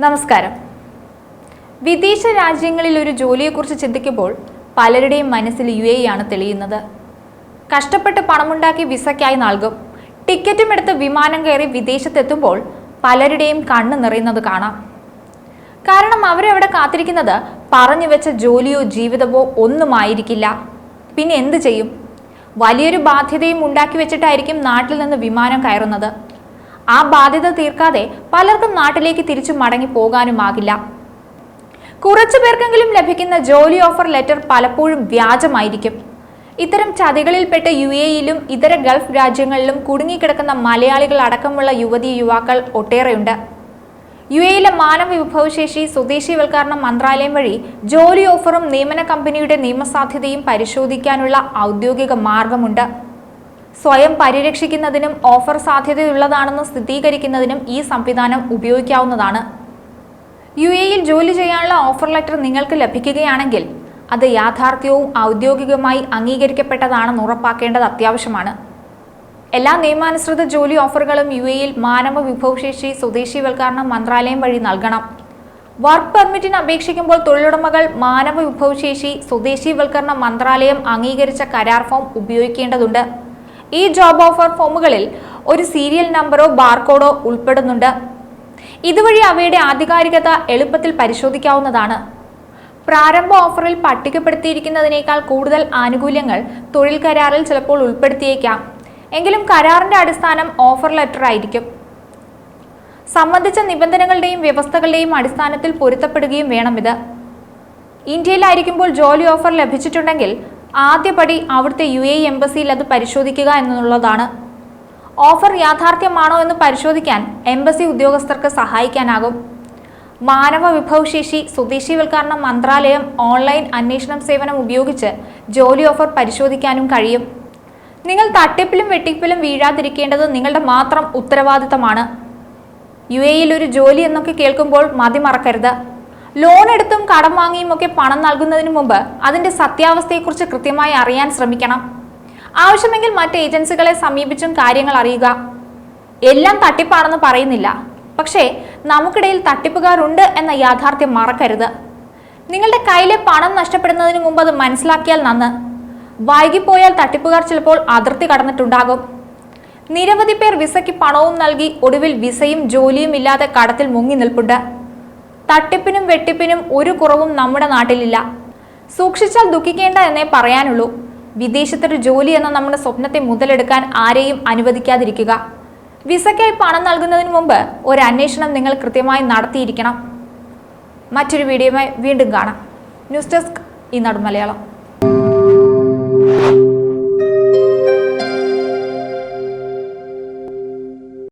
നമസ്കാരം. വിദേശ രാജ്യങ്ങളിൽ ഒരു ജോലിയെക്കുറിച്ച് ചിന്തിക്കുമ്പോൾ പലരുടെയും മനസ്സിൽ UAE ആണ് തെളിയുന്നത്. കഷ്ടപ്പെട്ട് പണമുണ്ടാക്കി വിസയ്ക്കായി നൽകും. ടിക്കറ്റും എടുത്ത് വിമാനം കയറി വിദേശത്തെത്തുമ്പോൾ പലരുടെയും കണ്ണ് നിറയുന്നത് കാണാം. കാരണം അവരവിടെ കാത്തിരിക്കുന്നത് പറഞ്ഞു വെച്ച ജോലിയോ ജീവിതമോ ഒന്നുമായിരിക്കില്ല. പിന്നെ എന്ത് ചെയ്യും? വലിയൊരു ബാധ്യതയും ഉണ്ടാക്കി വെച്ചിട്ടായിരിക്കും നാട്ടിൽ നിന്ന് വിമാനം കയറുന്നത്. ആ ബാധ്യത തീർക്കാതെ പലർക്കും നാട്ടിലേക്ക് തിരിച്ചു മടങ്ങി പോകാനുമാകില്ല. കുറച്ചു പേർക്കെങ്കിലും ലഭിക്കുന്ന ജോലി ഓഫർ ലെറ്റർ പലപ്പോഴും വ്യാജമായിരിക്കും. ഇത്തരം ചതികളിൽപ്പെട്ട് UAEയിലും ഇതര ഗൾഫ് രാജ്യങ്ങളിലും കുടുങ്ങിക്കിടക്കുന്ന മലയാളികൾ അടക്കമുള്ള യുവതീ യുവാക്കൾ ഒട്ടേറെയുണ്ട്. UAEയിലെ മാനവ വിഭവശേഷി സ്വദേശീവൽക്കരണ മന്ത്രാലയം വഴി ജോലി ഓഫറും നിയമന കമ്പനിയുടെ നിയമസാധ്യതയും പരിശോധിക്കാനുള്ള ഔദ്യോഗിക മാർഗമുണ്ട്. സ്വയം പരിരക്ഷിക്കുന്നതിനും ഓഫർ സാധ്യതയുള്ളതാണെന്ന് സ്ഥിരീകരിക്കുന്നതിനും ഈ സംവിധാനം ഉപയോഗിക്കാവുന്നതാണ്. UAEയിൽ ജോലി ചെയ്യാനുള്ള ഓഫർ ലെറ്റർ നിങ്ങൾക്ക് ലഭിക്കുകയാണെങ്കിൽ അത് യാഥാർത്ഥ്യവും ഔദ്യോഗികമായി അംഗീകരിക്കപ്പെട്ടതാണെന്ന് ഉറപ്പാക്കേണ്ടത് അത്യാവശ്യമാണ്. എല്ലാ നിയമാനുസൃത ജോലി ഓഫറുകളും UAEയിൽ മാനവ വിഭവശേഷി സ്വദേശീവൽക്കരണ മന്ത്രാലയം വഴി നൽകണം. വർക്ക് പെർമിറ്റിന് അപേക്ഷിക്കുമ്പോൾ തൊഴിലുടമകൾ മാനവ വിഭവശേഷി സ്വദേശീവൽക്കരണ മന്ത്രാലയം അംഗീകരിച്ച കരാർ ഫോം ഉപയോഗിക്കേണ്ടതുണ്ട്. ഈ ജോബ് ഓഫർ ഫോമുകളിൽ ഒരു സീരിയൽ നമ്പറോ ബാർകോഡോ ഉൾപ്പെടുന്നുണ്ട്. ഇതുവഴി അവയുടെ ആധികാരികത എളുപ്പത്തിൽ പരിശോധിക്കാവുന്നതാണ്. പ്രാരംഭ ഓഫറിൽ പട്ടികപ്പെടുത്തിയിരിക്കുന്നതിനേക്കാൾ കൂടുതൽ ആനുകൂല്യങ്ങൾ തൊഴിൽ കരാറിൽ ചിലപ്പോൾ ഉൾപ്പെടുത്തിയേക്കാം. എങ്കിലും കരാറിന്റെ അടിസ്ഥാനം ഓഫർ ലെറ്റർ ആയിരിക്കും. സംബന്ധിച്ച നിബന്ധനകളുടെയും വ്യവസ്ഥകളുടെയും അടിസ്ഥാനത്തിൽ പൊരുത്തപ്പെടുകയും വേണം ഇത്. ഇന്ത്യയിലായിരിക്കുമ്പോൾ ജോലി ഓഫർ ലഭിച്ചിട്ടുണ്ടെങ്കിൽ ആദ്യപടി അവിടുത്തെ UAE എംബസിയിൽ അത് പരിശോധിക്കുക എന്നുള്ളതാണ്. ഓഫർ യാഥാർത്ഥ്യമാണോ എന്ന് പരിശോധിക്കാൻ എംബസി ഉദ്യോഗസ്ഥർക്ക് സഹായിക്കാനാകും. മാനവ വിഭവശേഷി സ്വദേശീവൽക്കരണ മന്ത്രാലയം ഓൺലൈൻ അന്വേഷണം സേവനം ഉപയോഗിച്ച് ജോലി ഓഫർ പരിശോധിക്കാനും കഴിയും. നിങ്ങൾ തട്ടിപ്പിലും വെട്ടിപ്പിലും വീഴാതിരിക്കേണ്ടത് നിങ്ങളുടെ മാത്രം ഉത്തരവാദിത്തമാണ്. UAEയിൽ ഒരു ജോലി എന്നൊക്കെ കേൾക്കുമ്പോൾ മതിമറക്കരുത്. ലോൺ എടുത്തും കടം വാങ്ങിയും ഒക്കെ പണം നൽകുന്നതിന് മുമ്പ് അതിന്റെ സത്യാവസ്ഥയെക്കുറിച്ച് കൃത്യമായി അറിയാൻ ശ്രമിക്കണം. ആവശ്യമെങ്കിൽ മറ്റ് ഏജൻസികളെ സമീപിച്ചും കാര്യങ്ങൾ അറിയുക. എല്ലാം തട്ടിപ്പാണെന്ന് പറയുന്നില്ല, പക്ഷേ നമുക്കിടയിൽ തട്ടിപ്പുകാരുണ്ട് എന്ന യാഥാർത്ഥ്യം മറക്കരുത്. നിങ്ങളുടെ കയ്യിലെ പണം നഷ്ടപ്പെടുന്നതിന് മുമ്പ് അത് മനസ്സിലാക്കിയാൽ നന്ന്. വൈകിപ്പോയാൽ തട്ടിപ്പുകാർ ചിലപ്പോൾ അതിർത്തി കടന്നിട്ടുണ്ടാകും. നിരവധി പേർ വിസയ്ക്ക് പണവും നൽകി ഒടുവിൽ വിസയും ജോലിയും ഇല്ലാതെ കടത്തിൽ മുങ്ങി നിൽപ്പുണ്ട്. തട്ടിപ്പിനും വെട്ടിപ്പിനും ഒരു കുറവും നമ്മുടെ നാട്ടിലില്ല. സൂക്ഷിച്ചാൽ ദുഃഖിക്കേണ്ട എന്നേ പറയാനുള്ളൂ. വിദേശത്തൊരു ജോലി എന്ന നമ്മുടെ സ്വപ്നത്തെ മുതലെടുക്കാൻ ആരെയും അനുവദിക്കാതിരിക്കുക. വിസയ്ക്കായി പണം നൽകുന്നതിന് മുമ്പ് ഒരു അന്വേഷണം നിങ്ങൾ കൃത്യമായി നടത്തിയിരിക്കണം. മറ്റൊരു വീഡിയോയുമായി വീണ്ടും കാണാം. ന്യൂസ് ഡെസ്ക് ഈനാട് മലയാളം.